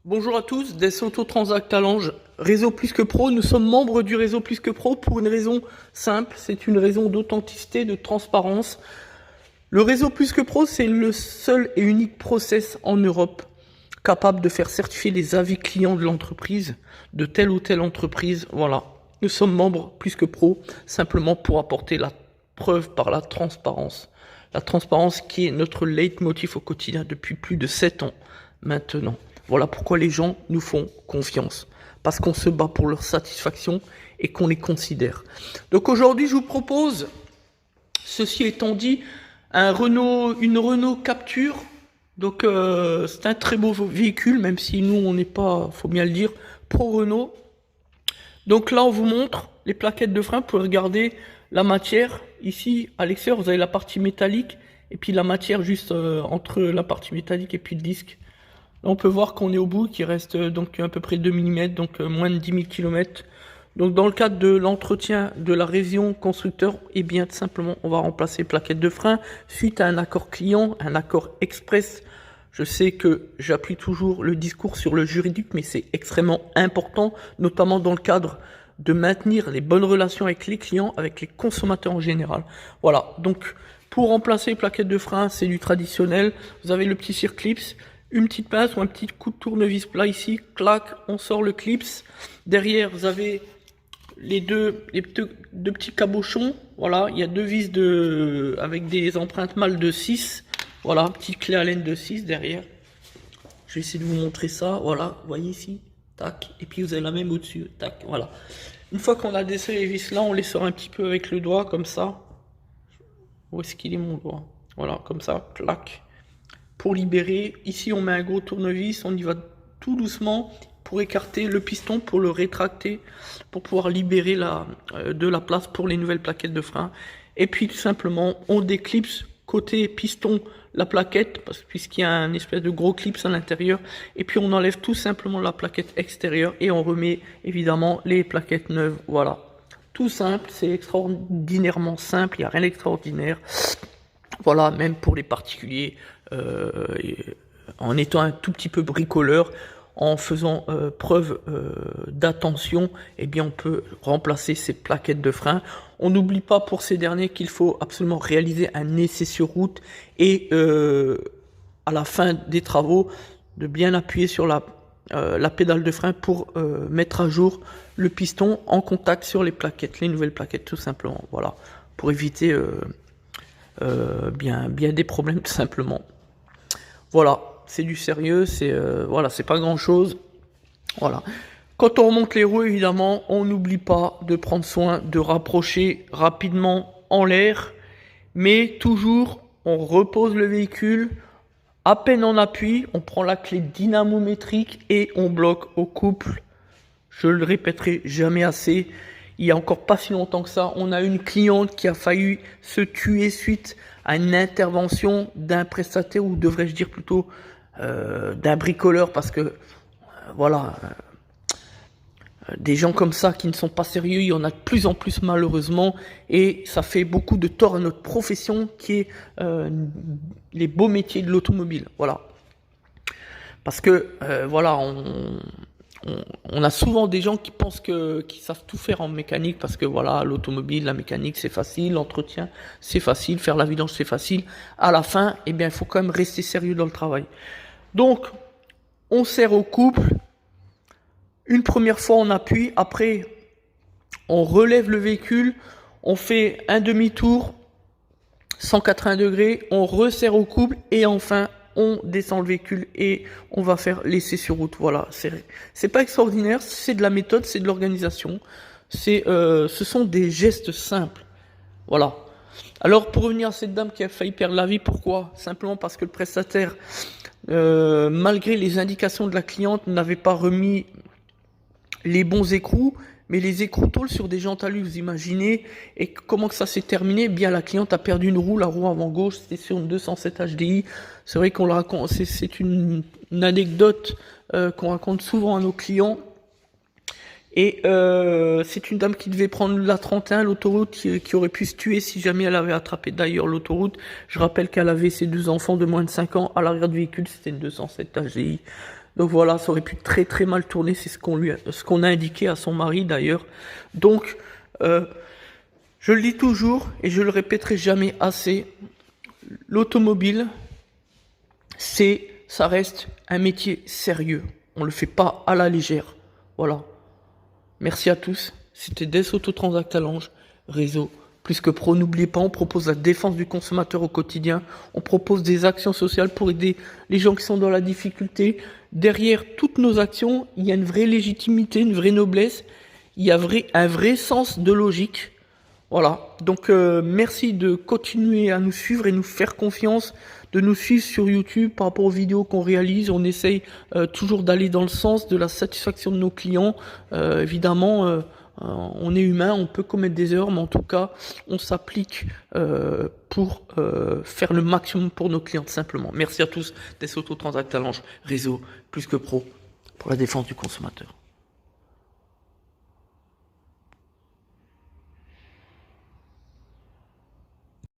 Bonjour à tous, des Autotransact à Lange, Réseau Plus que Pro. Nous sommes membres du Réseau Plus que Pro pour une raison simple, c'est une raison d'authenticité, de transparence. Le Réseau Plus que Pro, c'est le seul et unique process en Europe capable de faire certifier les avis clients de l'entreprise, de telle ou telle entreprise. Voilà, nous sommes membres Plus que Pro, simplement pour apporter la preuve par la transparence. La transparence qui est notre leitmotiv au quotidien depuis plus de 7 ans maintenant. Voilà pourquoi les gens nous font confiance. Parce qu'on se bat pour leur satisfaction et qu'on les considère. Donc aujourd'hui, je vous propose, ceci étant dit, une Renault Capture. Donc c'est un très beau véhicule, même si nous, on n'est pas, faut bien le dire, pro Renault. Donc là, on vous montre les plaquettes de frein. Vous pouvez regarder la matière. Ici, à l'extérieur, vous avez la partie métallique et puis la matière juste entre la partie métallique et puis le disque. Là, on peut voir qu'on est au bout, qu'il reste donc à peu près 2 mm, donc moins de 10 000 km. Donc dans le cadre de l'entretien de la révision constructeur, eh bien tout simplement, on va remplacer les plaquettes de frein suite à un accord client, un accord express. Je sais que j'appuie toujours le discours sur le juridique, mais c'est extrêmement important, notamment dans le cadre de maintenir les bonnes relations avec les clients, avec les consommateurs en général. Voilà, donc pour remplacer les plaquettes de frein, c'est du traditionnel. Vous avez le petit circlips, une petite pince ou un petit coup de tournevis plat ici, clac, on sort le clips. Derrière, vous avez les deux petits cabochons. Voilà, il y a deux vis avec des empreintes mâles de 6. Voilà, petite clé à laine de 6 derrière. Je vais essayer de vous montrer ça. Voilà, vous voyez ici, tac. Et puis vous avez la même au-dessus, tac, voilà. Une fois qu'on a desserré les vis là, on les sort un petit peu avec le doigt, comme ça. Où est-ce qu'il est mon doigt? Voilà, comme ça, clac. Pour libérer, ici on met un gros tournevis, on y va tout doucement pour écarter le piston, pour le rétracter, pour pouvoir libérer de la place pour les nouvelles plaquettes de frein. Et puis tout simplement, on déclipse côté piston la plaquette, puisqu'il y a un espèce de gros clips à l'intérieur. Et puis on enlève tout simplement la plaquette extérieure et on remet évidemment les plaquettes neuves. Voilà. Tout simple, c'est extraordinairement simple, il n'y a rien d'extraordinaire. Voilà, même pour les particuliers, en étant un tout petit peu bricoleur, en faisant preuve d'attention, eh bien on peut remplacer ces plaquettes de frein. On n'oublie pas pour ces derniers qu'il faut absolument réaliser un essai sur route et à la fin des travaux, de bien appuyer sur la pédale de frein pour mettre à jour le piston en contact sur les plaquettes, les nouvelles plaquettes tout simplement. Voilà, pour éviter bien des problèmes tout simplement. Voilà, c'est du sérieux, voilà, c'est pas grand chose. Voilà. Quand on remonte les roues, évidemment, on n'oublie pas de prendre soin de rapprocher rapidement en l'air, mais toujours on repose le véhicule, à peine en appui, on prend la clé dynamométrique et on bloque au couple. Je le répéterai jamais assez. Il y a encore pas si longtemps que ça, on a une cliente qui a failli se tuer suite à une intervention d'un prestataire, ou devrais-je dire plutôt d'un bricoleur, parce que voilà, des gens comme ça qui ne sont pas sérieux, il y en a de plus en plus malheureusement, et ça fait beaucoup de tort à notre profession qui est les beaux métiers de l'automobile. Voilà, parce que voilà, on a souvent des gens qui pensent qu'ils savent tout faire en mécanique, parce que voilà, l'automobile, la mécanique c'est facile, l'entretien c'est facile, faire la vidange c'est facile. À la fin, eh bien, il faut quand même rester sérieux dans le travail. Donc, on serre au couple. Une première fois on appuie, après on relève le véhicule, on fait un demi-tour, 180 degrés, on resserre au couple et enfin on descend le véhicule et on va faire l'essai sur route. Voilà, c'est pas extraordinaire, c'est de la méthode, c'est de l'organisation, ce sont des gestes simples. Voilà. Alors pour revenir à cette dame qui a failli perdre la vie, pourquoi? Simplement parce que le prestataire, malgré les indications de la cliente, n'avait pas remis les bons écrous, mais les écrous tôles sur des jantes alu, vous imaginez. Et comment que ça s'est terminé? Eh bien, la cliente a perdu une roue, la roue avant gauche, c'était sur une 207 HDI. C'est vrai qu'on le raconte, c'est une anecdote qu'on raconte souvent à nos clients. Et c'est une dame qui devait prendre la 31, l'autoroute, qui aurait pu se tuer si jamais elle avait attrapé d'ailleurs l'autoroute. Je rappelle qu'elle avait ses deux enfants de moins de 5 ans à l'arrière du véhicule, c'était une 207 HDI. Donc voilà, ça aurait pu très très mal tourner, c'est ce qu'on a indiqué à son mari d'ailleurs. Donc, je le dis toujours et je le répéterai jamais assez, l'automobile, ça reste un métier sérieux. On le fait pas à la légère. Voilà. Merci à tous. C'était Des Autotransact Talange, réseau plus que pro. N'oubliez pas, on propose la défense du consommateur au quotidien. On propose des actions sociales pour aider les gens qui sont dans la difficulté. Derrière toutes nos actions, il y a une vraie légitimité, une vraie noblesse. Il y a un vrai sens de logique. Voilà. Donc, merci de continuer à nous suivre et nous faire confiance, de nous suivre sur YouTube par rapport aux vidéos qu'on réalise. On essaye toujours d'aller dans le sens de la satisfaction de nos clients. Évidemment, on est humain, on peut commettre des erreurs, mais en tout cas, on s'applique pour faire le maximum pour nos clients, simplement. Merci à tous. Des Autotransact Talange, réseau plus que pro pour la défense du consommateur.